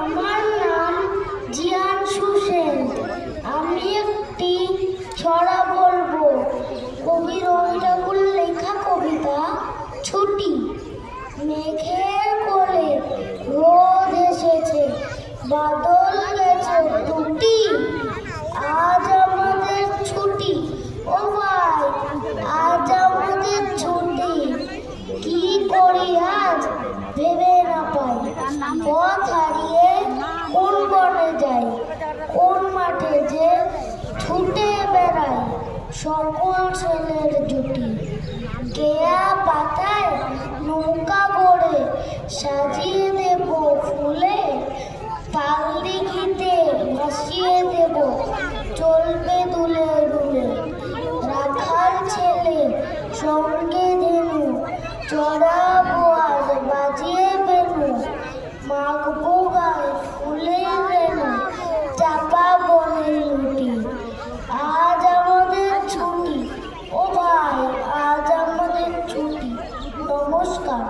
আমার নাম জিয়াংশু সেন। আমি একটি ছড়া বলবো। কবি রবি ঠাকুরের লেখা কবিতা ছুটি। মেঘের কোলে রোদ এসেছে, বাদল গেছে টুটি। আজ আমাদের ছুটি, ও ভাই আজ আমাদের ছুটি। কি করি আজ ভেবে না পাই, পথ হারিয়ে কোন বনে যাই, কোন মাঠে যে ছুটে বেড়াই সকল ছেলের জুটি। কেয়া পাতায় নৌকা গড়ে সাজিয়ে দেব ফুলে, তাল দিঘিতে ভাসিয়ে দেব চলবে দুলে দুলে। রাখাল ছেলে সঙ্গে ধেনু, চড়াবো আজ বাজিয়ে বেনু, মাখবো গায়ে ফুলের রেণু, চাপা বনে লুটি। আজ আমাদের ছুটি, ও ভাই আজ আমাদের ছুটি। নমস্কার।